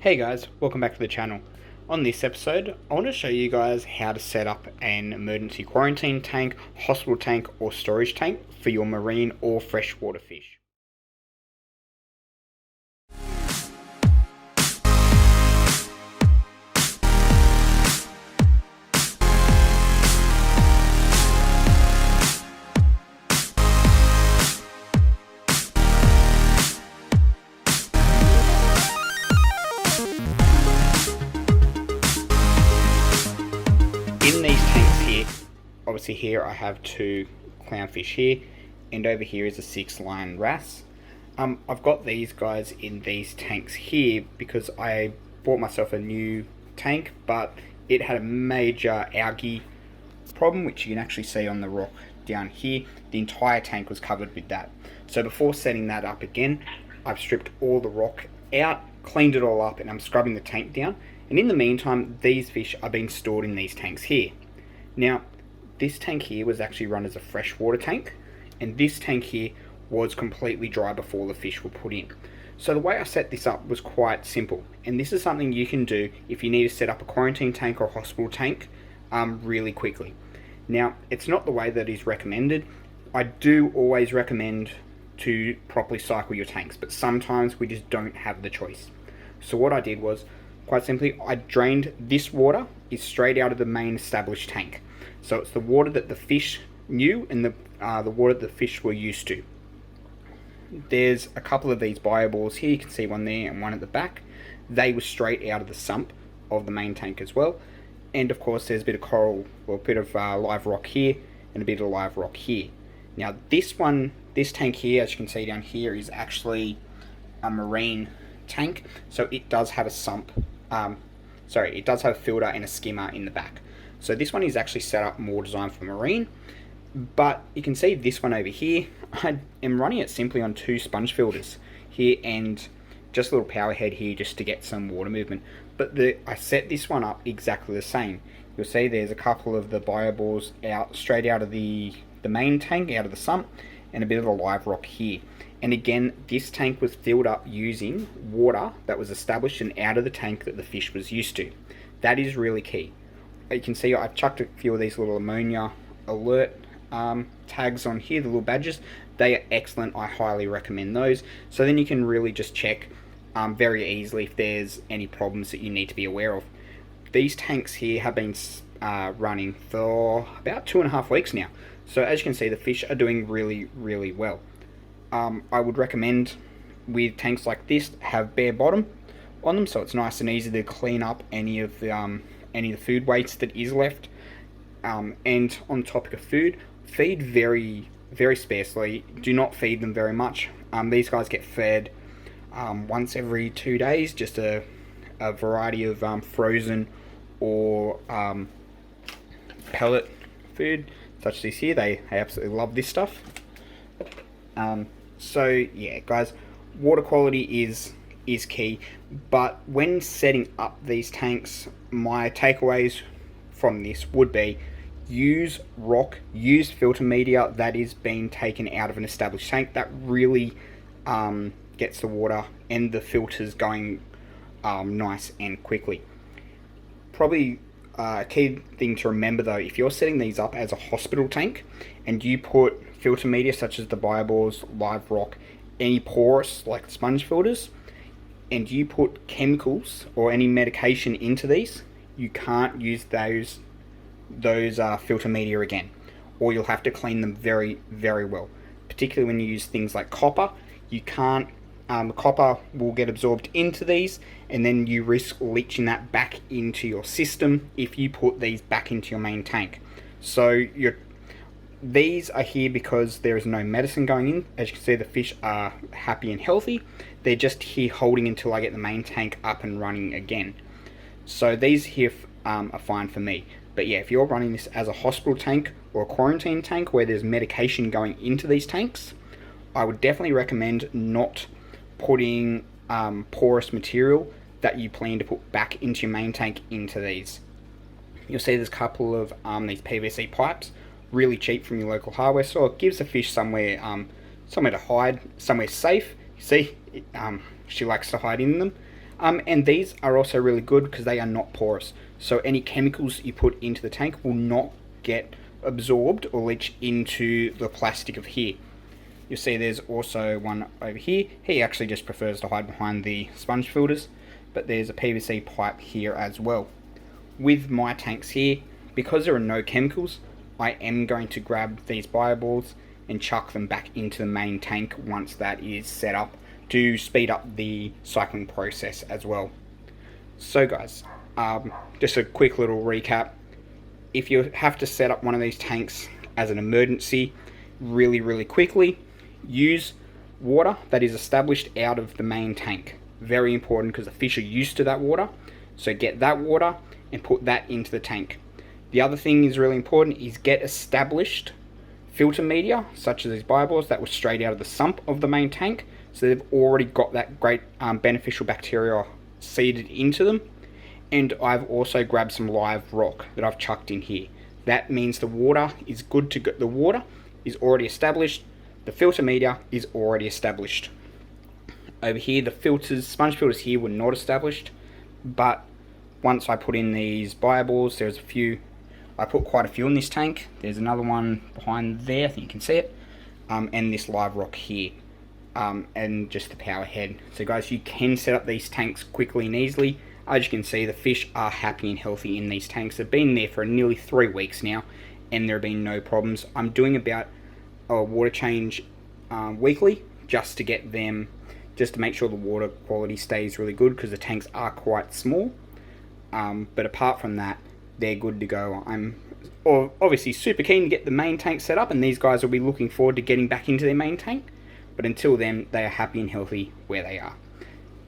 Hey guys, welcome back to the channel. On this episode, I want to show you guys how to set up an emergency quarantine tank, hospital tank or storage tank for your marine or freshwater fish. In these tanks here, obviously here I have two clownfish here, and over here is a 6-line wrasse. I've got these guys in these tanks here because I bought myself a new tank, but it had a major algae problem, which you can actually see on the rock down here. The entire tank was covered with that. So before setting that up again, I've stripped all the rock out, cleaned it all up, and I'm scrubbing the tank down. And in the meantime, these fish are being stored in these tanks here. Now, this tank here was actually run as a freshwater tank, and this tank here was completely dry before the fish were put in. So the way I set this up was quite simple, and this is something you can do if you need to set up a quarantine tank or a hospital tank really quickly. Now, it's not the way that is recommended. I do always recommend to properly cycle your tanks, but sometimes we just don't have the choice. So what I did was, quite simply, I drained this water is straight out of the main established tank. So it's the water that the fish knew and the water that the fish were used to. There's a couple of these bioballs here. You can see one there and one at the back. They were straight out of the sump of the main tank as well. And of course there's a bit of coral, or a bit of live rock here and a bit of live rock here. Now this tank here, as you can see down here, is actually a marine tank. So it does have a sump. It does have a filter and a skimmer in the back. So this one is actually set up more designed for marine, but you can see this one over here, I am running it simply on 2 sponge filters here and just a little power head here just to get some water movement. But I set this one up exactly the same. You'll see there's a couple of the bioballs straight out of the main tank, out of the sump, and a bit of a live rock here. And again, this tank was filled up using water that was established and out of the tank that the fish was used to. That is really key. You can see I've chucked a few of these little ammonia alert tags on here, the little badges. They are excellent. I highly recommend those. So then you can really just check very easily if there's any problems that you need to be aware of. These tanks here have been running for about 2.5 weeks now. So as you can see, the fish are doing really, really well. I would recommend with tanks like this have bare bottom on them, so it's nice and easy to clean up any of the food waste that is left. And on the topic of food, feed very, very sparsely. Do not feed them very much. These guys get fed once every 2 days, just a variety of frozen or pellet food, such as this here. They absolutely love this stuff. So yeah, guys, water quality is key, but when setting up these tanks, my takeaways from this would be use filter media that is being taken out of an established tank. That really gets the water and the filters going nice and quickly. Probably a key thing to remember though, if you're setting these up as a hospital tank and you put filter media such as the bioballs, live rock, any porous like sponge filters, and you put chemicals or any medication into these, you can't use those filter media again, or you'll have to clean them very, very well. Particularly when you use things like copper, you can't. Copper will get absorbed into these, and then you risk leaching that back into your system if you put these back into your main tank. So these are here because there is no medicine going in. As you can see, the fish are happy and healthy. They're just here holding until I get the main tank up and running again. So these here are fine for me. But yeah, if you're running this as a hospital tank or a quarantine tank where there's medication going into these tanks, I would definitely recommend not putting porous material that you plan to put back into your main tank into these. You'll see there's a couple of these PVC pipes, really cheap from your local hardware store. It gives the fish somewhere to hide, somewhere safe. You see, she likes to hide in them. And these are also really good because they are not porous. So any chemicals you put into the tank will not get absorbed or leach into the plastic of here. You'll see there's also one over here. He actually just prefers to hide behind the sponge filters, but there's a PVC pipe here as well. With my tanks here, because there are no chemicals, I am going to grab these bio balls and chuck them back into the main tank once that is set up to speed up the cycling process as well. So guys, just a quick little recap. If you have to set up one of these tanks as an emergency really quickly, use water that is established out of the main tank. Very important because the fish are used to that water. So get that water and put that into the tank. The other thing is really important is get established filter media, such as these bivalves that were straight out of the sump of the main tank. So they've already got that great beneficial bacteria seeded into them. And I've also grabbed some live rock that I've chucked in here. That means the water is good to go. The water is already established. The filter media is already established. Over here, the filters, sponge filters here were not established, but once I put in these bioballs, there's a few. I put quite a few in this tank. There's another one behind there, I think you can see it, and this live rock here, and just the power head. So guys, you can set up these tanks quickly and easily. As you can see, the fish are happy and healthy in these tanks. They've been there for nearly 3 weeks now, and there have been no problems. I'm doing about a water change weekly just to get them, just to make sure the water quality stays really good because the tanks are quite small. But apart from that, they're good to go. I'm obviously super keen to get the main tank set up, and these guys will be looking forward to getting back into their main tank. But until then, they are happy and healthy where they are.